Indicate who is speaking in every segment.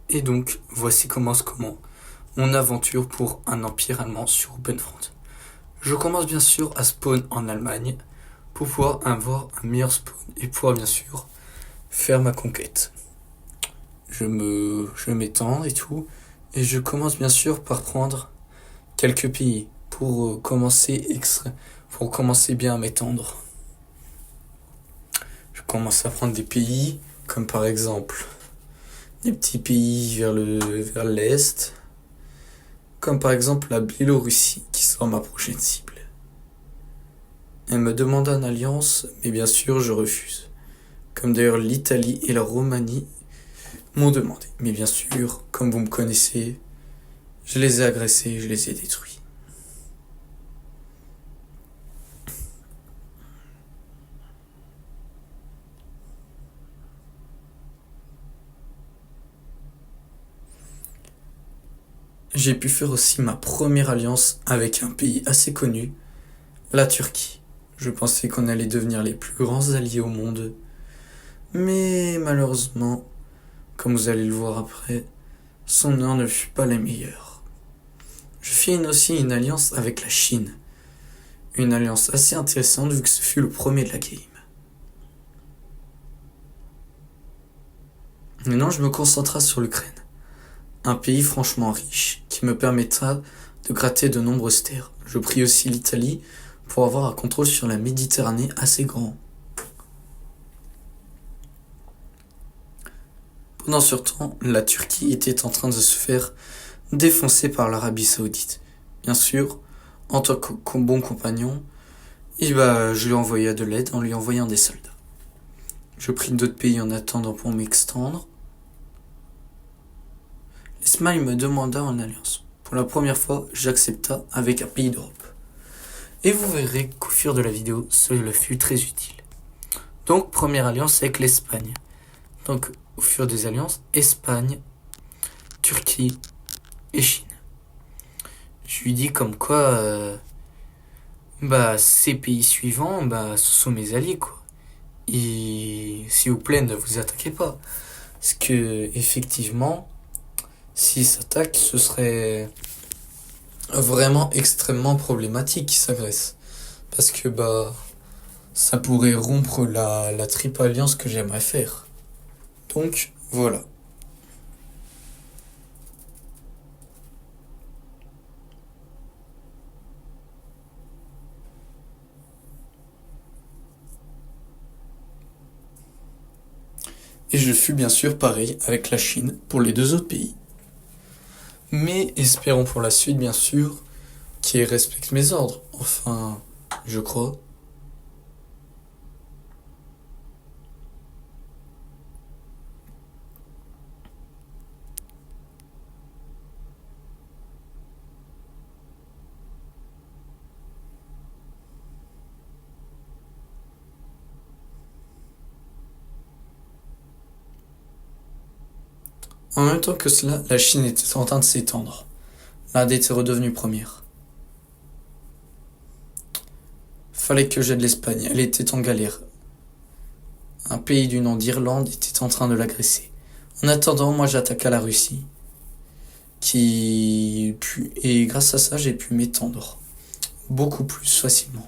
Speaker 1: Et donc, voici comment mon aventure pour un empire allemand sur Openfront. Je commence bien sûr à spawn en Allemagne pour pouvoir avoir un meilleur spawn et pouvoir bien sûr faire ma conquête. Je m'étends et tout, et je commence bien sûr par prendre quelques pays pour pour commencer bien à m'étendre. Je commence à prendre des pays comme par exemple des petits pays vers l'est, comme par exemple la Biélorussie qui sera ma prochaine cible. Elle me demanda une alliance, mais bien sûr je refuse. Comme d'ailleurs l'Italie et la Roumanie m'ont demandé. Mais bien sûr, comme vous me connaissez, je les ai agressés, je les ai détruits. J'ai pu faire aussi ma première alliance avec un pays assez connu, la Turquie. Je pensais qu'on allait devenir les plus grands alliés au monde. Mais malheureusement, comme vous allez le voir après, son nom ne fut pas les meilleurs. Je fis aussi une alliance avec la Chine. Une alliance assez intéressante vu que ce fut le premier de la game. Maintenant, je me concentrerai sur l'Ukraine. Un pays franchement riche qui me permettra de gratter de nombreuses terres. Je pris aussi l'Italie pour avoir un contrôle sur la Méditerranée assez grand. Pendant ce temps, la Turquie était en train de se faire défoncer par l'Arabie Saoudite. Bien sûr, en tant que bon compagnon, je lui envoyais de l'aide en lui envoyant des soldats. Je pris d'autres pays en attendant pour m'extendre. L'Espagne me demanda en alliance. Pour la première fois, j'accepta avec un pays d'Europe. Et vous verrez qu'au fur de la vidéo, cela fut très utile. Donc, première alliance avec l'Espagne. Donc, au fur des alliances, Espagne, Turquie et Chine. Je lui dis comme quoi, ces pays suivants, ce sont mes alliés, quoi. Et s'il vous plaît, ne vous attaquez pas. Parce que, effectivement, s'ils s'attaquent, ce serait vraiment extrêmement problématique qu'ils s'agressent. Parce que, ça pourrait rompre la triple alliance que j'aimerais faire. Donc, voilà. Et je fus bien sûr pareil avec la Chine pour les deux autres pays. Mais espérons pour la suite, bien sûr, qu'ils respectent mes ordres. Enfin, je crois. En même temps que cela, la Chine était en train de s'étendre. L'Inde était redevenue première. Fallait que j'aide l'Espagne, elle était en galère. Un pays du nom d'Irlande était en train de l'agresser. En attendant, moi j'attaqua la Russie. Et grâce à ça, j'ai pu m'étendre beaucoup plus facilement.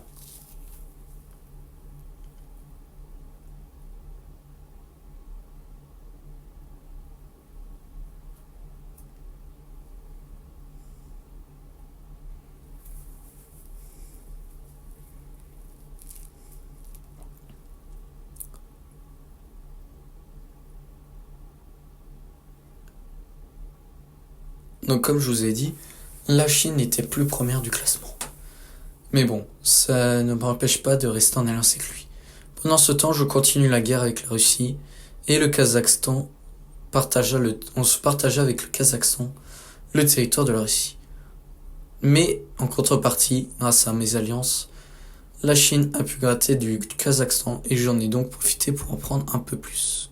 Speaker 1: Donc comme je vous ai dit, la Chine n'était plus première du classement. Mais bon, ça ne m'empêche pas de rester en alliance avec lui. Pendant ce temps, je continue la guerre avec la Russie et le Kazakhstan on se partagea avec le Kazakhstan le territoire de la Russie. Mais en contrepartie, grâce à mes alliances, la Chine a pu gratter du Kazakhstan et j'en ai donc profité pour en prendre un peu plus.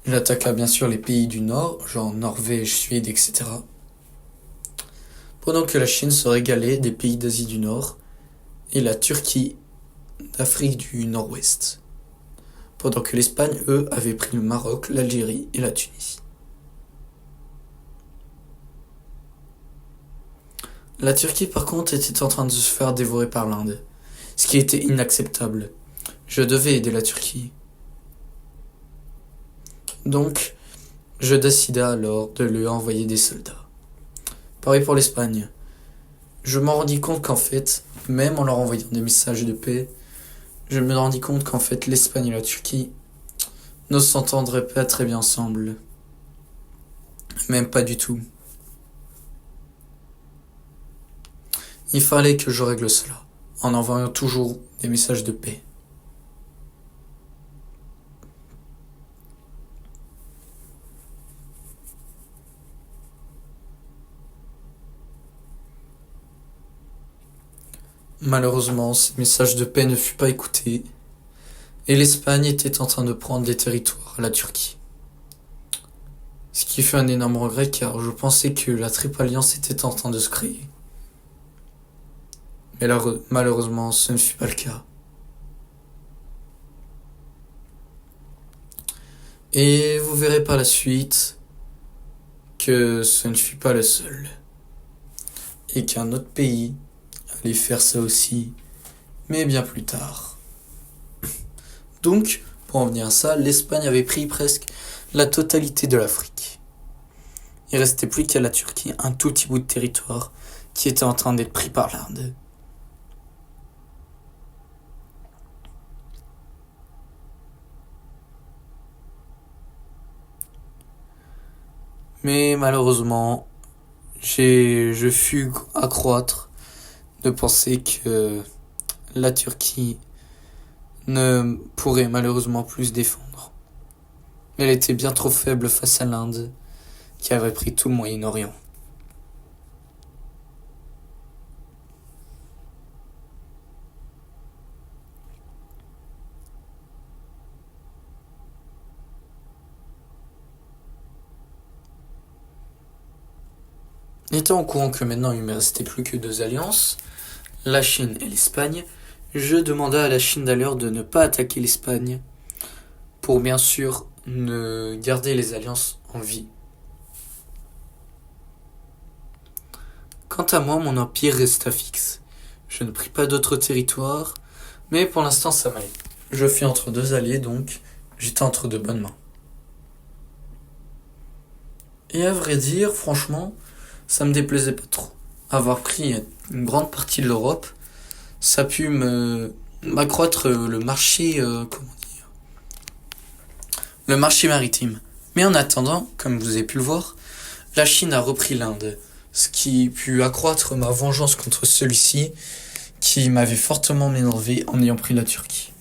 Speaker 1: J'attaqua bien sûr les pays du Nord, genre Norvège, Suède, etc. Pendant que la Chine se régalait des pays d'Asie du Nord et la Turquie d'Afrique du Nord-Ouest, pendant que l'Espagne, eux, avait pris le Maroc, l'Algérie et la Tunisie. La Turquie, par contre, était en train de se faire dévorer par l'Inde, ce qui était inacceptable. Je devais aider la Turquie. Donc, je décida alors de lui envoyer des soldats. Pareil pour l'Espagne. Je m'en rendis compte qu'en fait, même en leur envoyant des messages de paix, je me rendis compte qu'en fait l'Espagne et la Turquie ne s'entendraient pas très bien ensemble. Même pas du tout. Il fallait que je règle cela, en envoyant toujours des messages de paix. Malheureusement, ces messages de paix ne furent pas écoutés, et l'Espagne était en train de prendre des territoires à la Turquie. Ce qui fut un énorme regret car je pensais que la Triple Alliance était en train de se créer. Mais malheureusement, ce ne fut pas le cas. Et vous verrez par la suite que ce ne fut pas le seul. Et qu'un autre pays allait faire ça aussi, mais bien plus tard. Donc, pour en venir à ça, l'Espagne avait pris presque la totalité de l'Afrique. Il restait plus qu'à la Turquie un tout petit bout de territoire qui était en train d'être pris par l'Inde. Mais malheureusement, je fus à croître de penser que la Turquie ne pourrait malheureusement plus se défendre. Elle était bien trop faible face à l'Inde, qui avait pris tout le Moyen-Orient. Étant au courant que maintenant il ne me restait plus que deux alliances, la Chine et l'Espagne, je demanda à la Chine d'ailleurs de ne pas attaquer l'Espagne pour bien sûr ne garder les alliances en vie. Quant à moi, mon empire resta fixe. Je ne pris pas d'autres territoires, mais pour l'instant ça m'allait. Je fus entre deux alliés donc, j'étais entre de bonnes mains. Et à vrai dire, franchement, ça me déplaisait pas trop. Avoir pris une grande partie de l'Europe, ça a pu m'accroître le marché, le marché maritime. Mais en attendant, comme vous avez pu le voir, la Chine a repris l'Inde, ce qui a pu accroître ma vengeance contre celui-ci, qui m'avait fortement énervé en ayant pris la Turquie.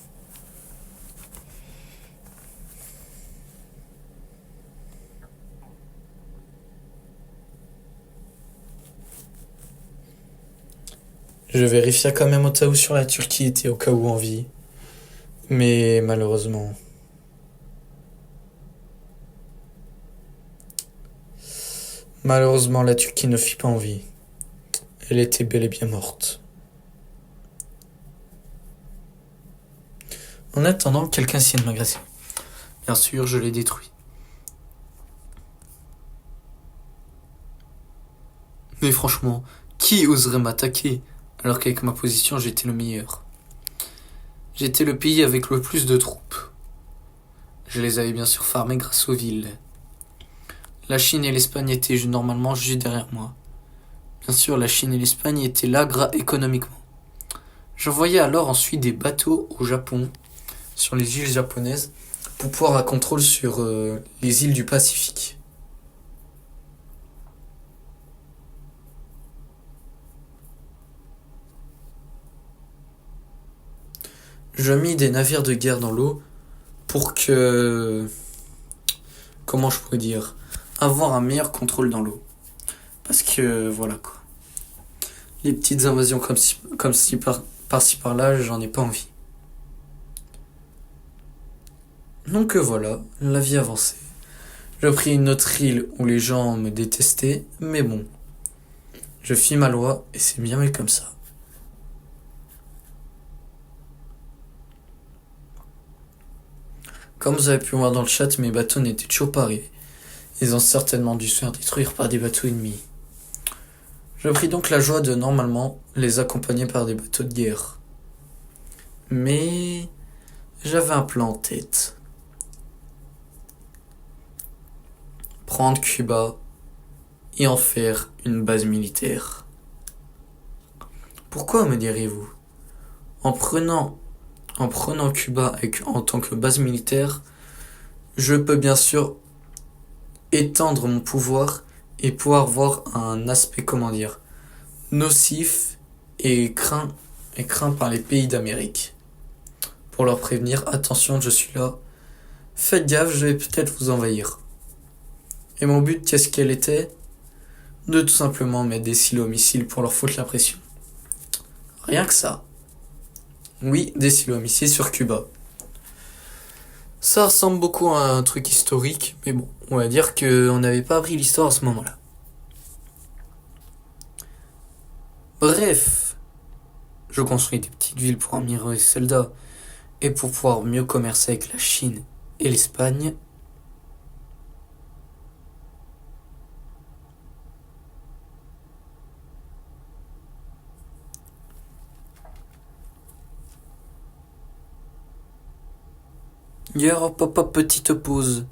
Speaker 1: Je vérifia quand même au cas où sur la Turquie était au cas où en vie. Mais malheureusement. Malheureusement, la Turquie ne fit pas en vie. Elle était bel et bien morte. En attendant, quelqu'un essayait de m'agresser. Bien sûr, je l'ai détruit. Mais franchement, qui oserait m'attaquer alors qu'avec ma position, j'étais le meilleur? J'étais le pays avec le plus de troupes. Je les avais bien sûr farmées grâce aux villes. La Chine et l'Espagne étaient normalement juste derrière moi. Bien sûr, la Chine et l'Espagne étaient là économiquement. J'envoyais alors ensuite des bateaux au Japon, sur les îles japonaises, pour pouvoir un contrôle sur les îles du Pacifique. Je mis des navires de guerre dans l'eau pour que, comment je pourrais dire, avoir un meilleur contrôle dans l'eau. Parce que voilà quoi. Les petites invasions comme si par-ci par-là, j'en ai pas envie. Donc voilà, la vie avançait. Je pris une autre île où les gens me détestaient, mais bon. Je fis ma loi et c'est bien mieux comme ça. Comme vous avez pu voir dans le chat, mes bateaux n'étaient toujours pas arrivés. Ils ont certainement dû se faire détruire par des bateaux ennemis. Je pris donc la joie de normalement les accompagner par des bateaux de guerre. Mais j'avais un plan en tête. Prendre Cuba et en faire une base militaire. Pourquoi, me direz-vous? En prenant Cuba en tant que base militaire, je peux bien sûr étendre mon pouvoir et pouvoir voir un aspect, nocif et craint par les pays d'Amérique. Pour leur prévenir, attention, je suis là. Faites gaffe, je vais peut-être vous envahir. Et mon but, qu'est-ce qu'elle était? De tout simplement mettre des silos missiles pour leur foutre la pression. Rien que ça. Oui, des silos missiles sur Cuba. Ça ressemble beaucoup à un truc historique, mais bon, on va dire qu'on n'avait pas appris l'histoire à ce moment-là. Bref, je construis des petites villes pour admirer les soldats et pour pouvoir mieux commercer avec la Chine et l'Espagne. Hier, hop, petite pause.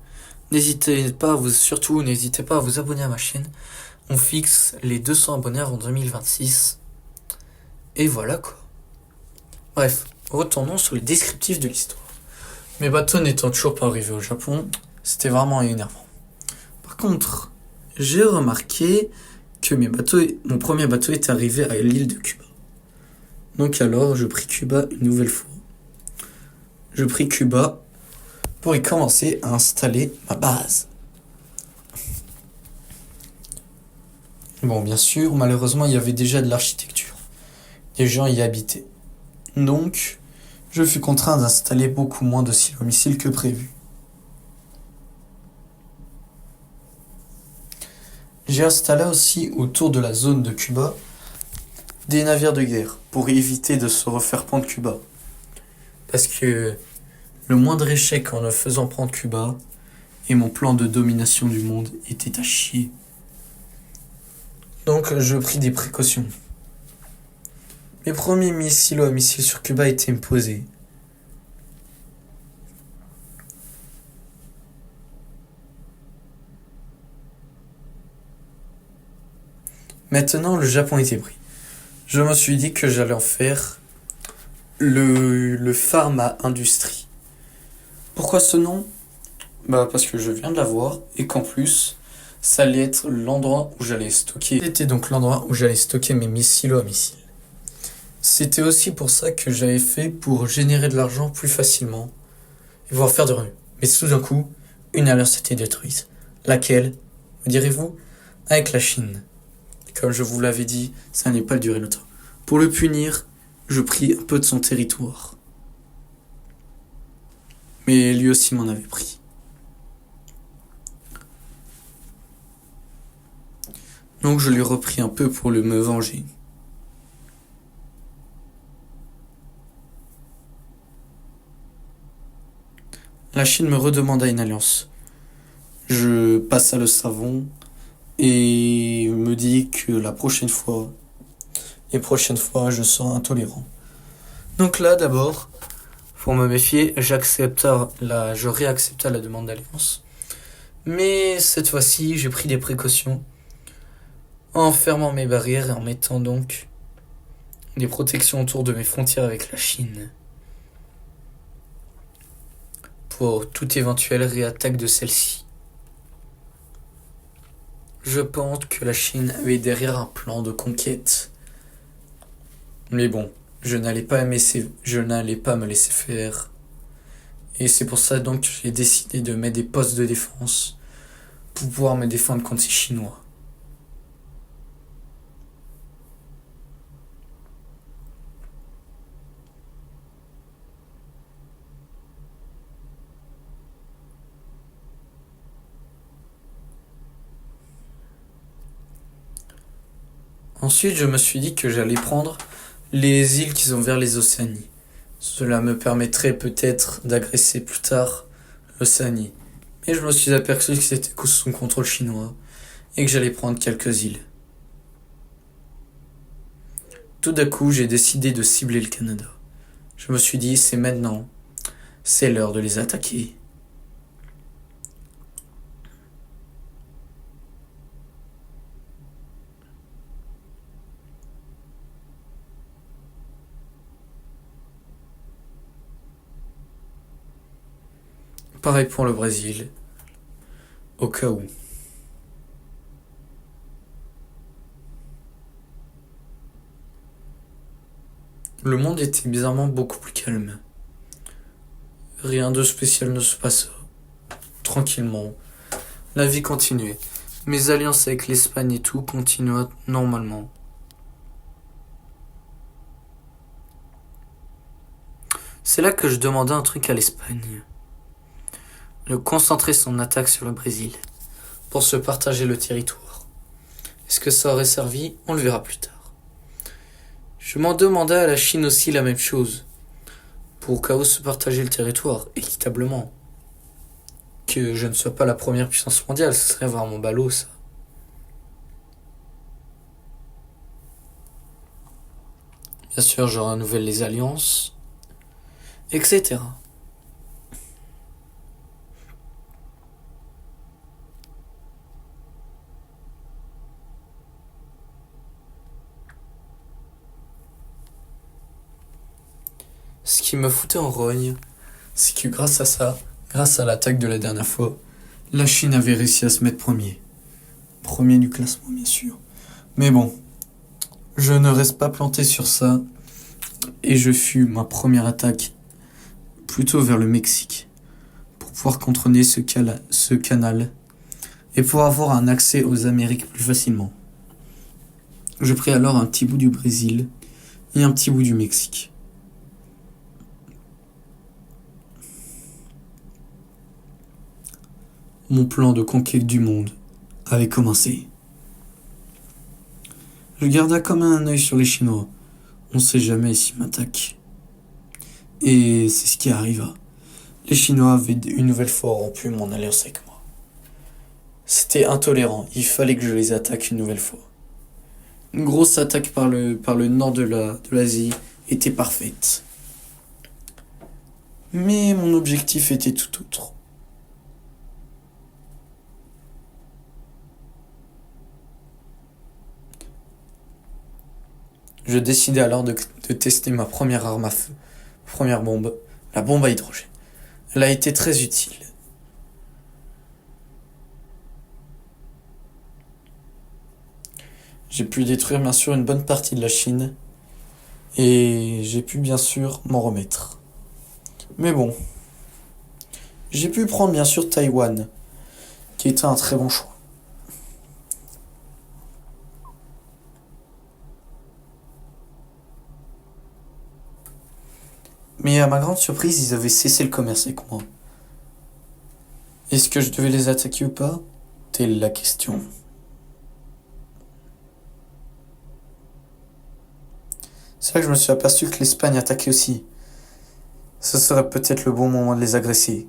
Speaker 1: N'hésitez pas à vous abonner à ma chaîne. On fixe les 200 abonnés avant 2026. Et voilà quoi. Bref, retournons sur les descriptifs de l'histoire. Mes bateaux n'étant toujours pas arrivés au Japon, c'était vraiment énervant. Par contre, j'ai remarqué que mon premier bateau est arrivé à l'île de Cuba. Donc alors, je pris Cuba une nouvelle fois. Je pris Cuba pour y commencer à installer ma base. Bon, bien sûr, malheureusement, il y avait déjà de l'architecture. Des gens y habitaient. Donc, je fus contraint d'installer beaucoup moins de silos missiles que prévu. J'ai installé aussi autour de la zone de Cuba des navires de guerre pour éviter de se refaire prendre Cuba. Parce que le moindre échec en ne faisant prendre Cuba et mon plan de domination du monde était à chier. Donc je pris des précautions. Mes premiers silos à missiles sur Cuba étaient posés. Maintenant le Japon était pris. Je me suis dit que j'allais en faire le pharma industrie. Pourquoi ce nom? Parce que je viens de l'avoir et qu'en plus, ça allait être l'endroit où j'allais stocker. C'était donc l'endroit où j'allais stocker mes missiles à missiles. C'était aussi pour ça que j'avais fait pour générer de l'argent plus facilement et pouvoir faire de revenus. Mais tout d'un coup, une alliance était détruite. Laquelle, me direz-vous? Avec la Chine. Comme je vous l'avais dit, ça n'est pas durer longtemps. Pour le punir, je pris un peu de son territoire. Mais lui aussi m'en avait pris. Donc je lui ai repris un peu pour me venger. La Chine me redemanda une alliance. Je passa le savon et me dit que les prochaines fois, je serai intolérant. Donc là, d'abord, pour me méfier, je réaccepta la demande d'alliance. Mais cette fois-ci, j'ai pris des précautions en fermant mes barrières et en mettant donc des protections autour de mes frontières avec la Chine pour toute éventuelle réattaque de celle-ci. Je pense que la Chine avait derrière un plan de conquête. Mais bon, je n'allais pas me laisser faire. Et c'est pour ça donc que j'ai décidé de mettre des postes de défense pour pouvoir me défendre contre ces Chinois. Ensuite, je me suis dit que j'allais prendre les îles qui sont vers les Océanies. Cela me permettrait peut-être d'agresser plus tard l'Océanie. Mais je me suis aperçu que c'était sous contrôle chinois et que j'allais prendre quelques îles. Tout d'un coup, j'ai décidé de cibler le Canada. Je me suis dit, c'est maintenant, c'est l'heure de les attaquer. Pareil pour le Brésil, au cas où. Le monde était bizarrement beaucoup plus calme. Rien de spécial ne se passa. Tranquillement, la vie continuait. Mes alliances avec l'Espagne et tout continuaient normalement. C'est là que je demandais un truc à l'Espagne. De concentrer son attaque sur le Brésil pour se partager le territoire. Est-ce que ça aurait servi? On le verra plus tard. Je m'en demandais à la Chine aussi la même chose, pour au cas où se partager le territoire équitablement. Que je ne sois pas la première puissance mondiale, ce serait vraiment ballot ça. Bien sûr, je renouvelle les alliances, etc. Ce qui me foutait en rogne, c'est que grâce à ça, grâce à l'attaque de la dernière fois, la Chine avait réussi à se mettre premier. Premier du classement, bien sûr. Mais bon, je ne reste pas planté sur ça, et je fus ma première attaque plutôt vers le Mexique, pour pouvoir contrôler ce canal, et pour avoir un accès aux Amériques plus facilement. Je pris alors un petit bout du Brésil, et un petit bout du Mexique. Mon plan de conquête du monde avait commencé. Je garda comme un œil sur les Chinois. On sait jamais s'ils m'attaquent. Et c'est ce qui arriva. Les Chinois avaient une nouvelle fois rompu mon alliance avec moi. C'était intolérant. Il fallait que je les attaque une nouvelle fois. Une grosse attaque par le nord de l'Asie était parfaite. Mais mon objectif était tout autre. Je décidai alors de tester ma première arme à feu, première bombe, la bombe à hydrogène. Elle a été très utile. J'ai pu détruire bien sûr une bonne partie de la Chine et j'ai pu bien sûr m'en remettre. Mais bon, j'ai pu prendre bien sûr Taïwan, qui était un très bon choix. Mais à ma grande surprise, ils avaient cessé le commerce avec moi. Est-ce que je devais les attaquer ou pas? Telle la question. C'est là que je me suis aperçu que l'Espagne attaquait aussi. Ce serait peut-être le bon moment de les agresser.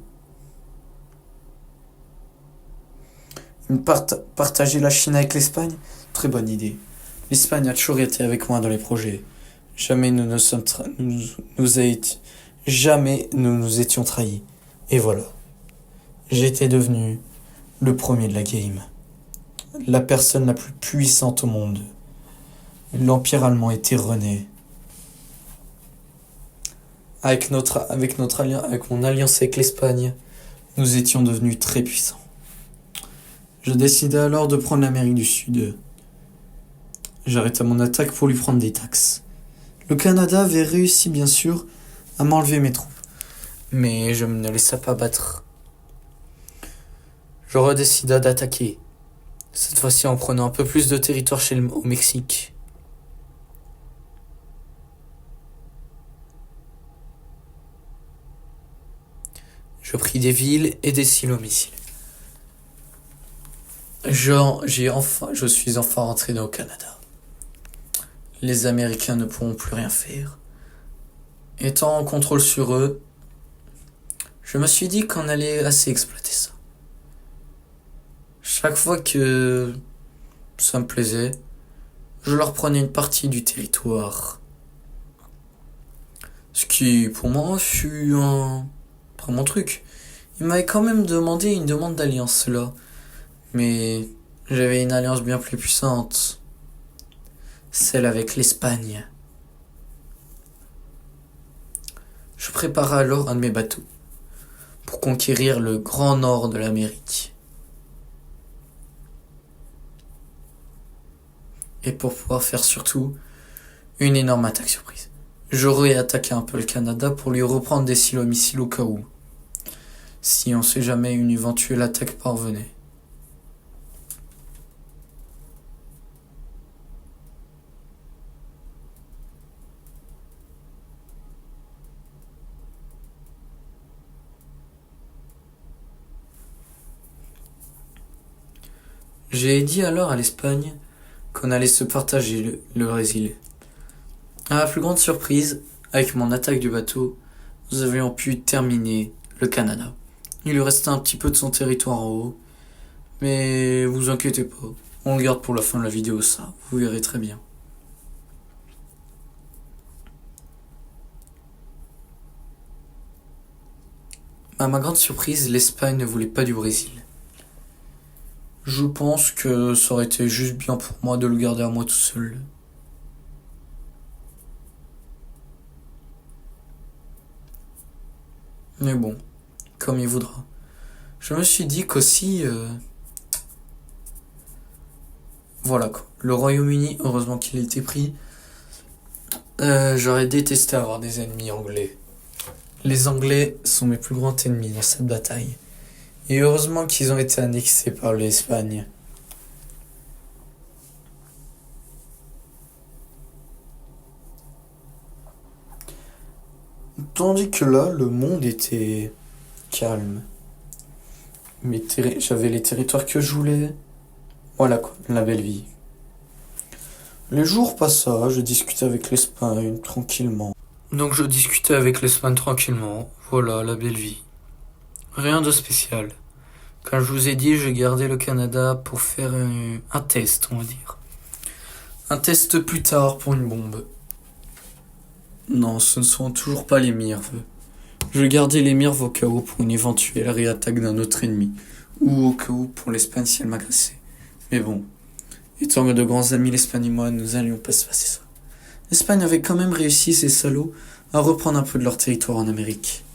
Speaker 1: Partager la Chine avec l'Espagne? Très bonne idée. L'Espagne a toujours été avec moi dans les projets. Jamais jamais nous nous étions trahis. Et voilà. J'étais devenu le premier de la game. La personne la plus puissante au monde. L'Empire allemand était rené. Avec mon alliance avec l'Espagne, nous étions devenus très puissants. Je décidai alors de prendre l'Amérique du Sud. J'arrêtai mon attaque pour lui prendre des taxes. Le Canada avait réussi bien sûr à m'enlever mes troupes. Mais je ne me laissa pas battre. Je redécida d'attaquer. Cette fois-ci en prenant un peu plus de territoire au Mexique. Je pris des villes et des silos missiles. Je suis enfin rentré au Canada. Les Américains ne pourront plus rien faire. Étant en contrôle sur eux, je me suis dit qu'on allait assez exploiter ça. Chaque fois que ça me plaisait, je leur prenais une partie du territoire. Ce qui, pour moi, fut pas mon truc. Il m'avait quand même demandé une demande d'alliance, là. Mais j'avais une alliance bien plus puissante. Celle avec l'Espagne. Je préparais alors un de mes bateaux pour conquérir le grand nord de l'Amérique. Et pour pouvoir faire surtout une énorme attaque surprise. J'aurais attaqué un peu le Canada pour lui reprendre des silos missiles au cas où. Si on sait jamais une éventuelle attaque parvenait. J'ai dit alors à l'Espagne qu'on allait se partager le Brésil. À ma plus grande surprise, avec mon attaque du bateau, nous avions pu terminer le Canada. Il lui restait un petit peu de son territoire en haut, mais vous inquiétez pas, on le garde pour la fin de la vidéo ça, vous verrez très bien. À ma grande surprise, l'Espagne ne voulait pas du Brésil. Je pense que ça aurait été juste bien pour moi de le garder à moi tout seul. Mais bon, comme il voudra. Je me suis dit qu'aussi... voilà quoi. Le Royaume-Uni, heureusement qu'il a été pris. J'aurais détesté avoir des ennemis anglais. Les Anglais sont mes plus grands ennemis dans cette bataille. Et heureusement qu'ils ont été annexés par l'Espagne. Tandis que là, le monde était calme. J'avais les territoires que je voulais. Voilà quoi, la belle vie. Les jours passaient, je discutais avec l'Espagne tranquillement. Donc je discutais avec l'Espagne tranquillement. Voilà, la belle vie. Rien de spécial. Comme je vous ai dit, j'ai gardé le Canada pour faire un test, on va dire. Un test plus tard pour une bombe. Non, ce ne sont toujours pas les Mirves. Je gardais les Mirves au cas où pour une éventuelle réattaque d'un autre ennemi. Ou au cas où pour l'Espagne si elle m'agressait. Mais bon, étant de grands amis, l'Espagne et moi, nous n'allions pas se passer ça. L'Espagne avait quand même réussi, ces salauds, à reprendre un peu de leur territoire en Amérique.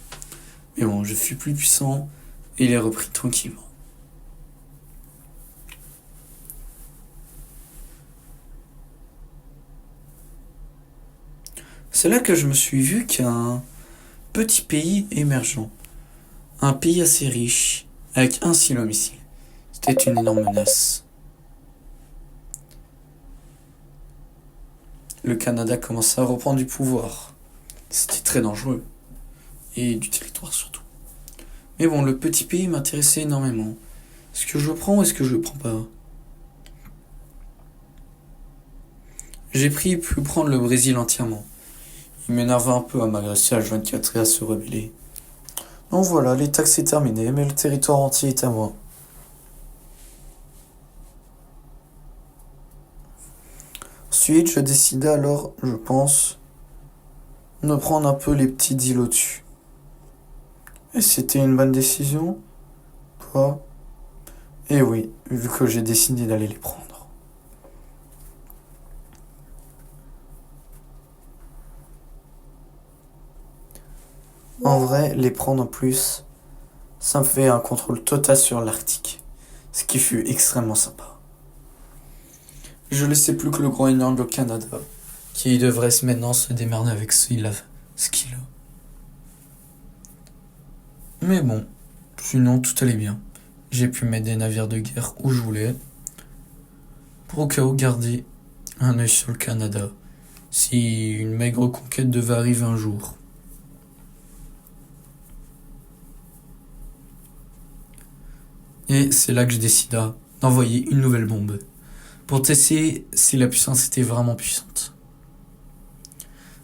Speaker 1: Mais bon, je fus plus puissant et les repris tranquillement. C'est là que je me suis vu qu'un petit pays émergent, un pays assez riche, avec un silo missile, c'était une énorme menace. Le Canada commençait à reprendre du pouvoir. C'était très dangereux. Et du territoire surtout. Mais bon, le petit pays m'intéressait énormément. Est-ce que je le prends ou est-ce que je le prends pas? J'ai pu prendre le Brésil entièrement. Il m'énervait un peu à m'agresser à H24 et à se rebeller. Donc voilà, les taxes c'est terminé, mais le territoire entier est à moi. Ensuite, je décidai alors, je pense, de prendre un peu les petites îles au-dessus. Et c'était une bonne décision? Quoi? Eh oui, vu que j'ai décidé d'aller les prendre. En vrai, les prendre en plus, ça me fait un contrôle total sur l'Arctique. Ce qui fut extrêmement sympa. Je laissais plus que le Groenland au Canada, qui devrait maintenant se démerder avec ce qu'il a. Mais bon, sinon tout allait bien. J'ai pu mettre des navires de guerre où je voulais, pour au cas où garder un œil sur le Canada, si une maigre conquête devait arriver un jour. Et c'est là que je décida d'envoyer une nouvelle bombe, pour tester si la puissance était vraiment puissante.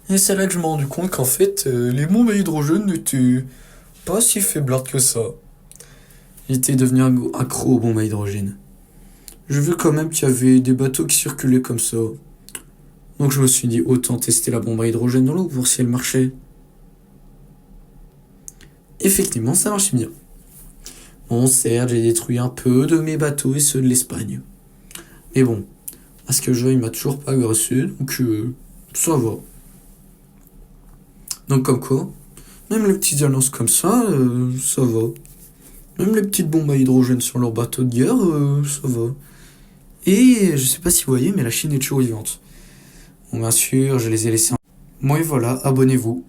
Speaker 1: Et c'est là que je me suis rendu compte qu'en fait, les bombes à hydrogène n'étaient pas si faiblarde que ça. J'étais devenu accro aux bombes à hydrogène. Je vu quand même qu'il y avait des bateaux qui circulaient comme ça. Donc je me suis dit autant tester la bombe à hydrogène dans l'eau pour si elle marchait. Effectivement, ça marchait bien. Bon, certes, j'ai détruit un peu de mes bateaux et ceux de l'Espagne. Mais bon, à ce que je vois, il m'a toujours pas agressé, donc ça va. Donc comme quoi, même les petites alliances comme ça va. Même les petites bombes à hydrogène sur leur bateau de guerre, ça va. Et je sais pas si vous voyez, mais la Chine est toujours vivante. Bon, bien sûr, je les ai laissés. Moi et voilà, abonnez-vous.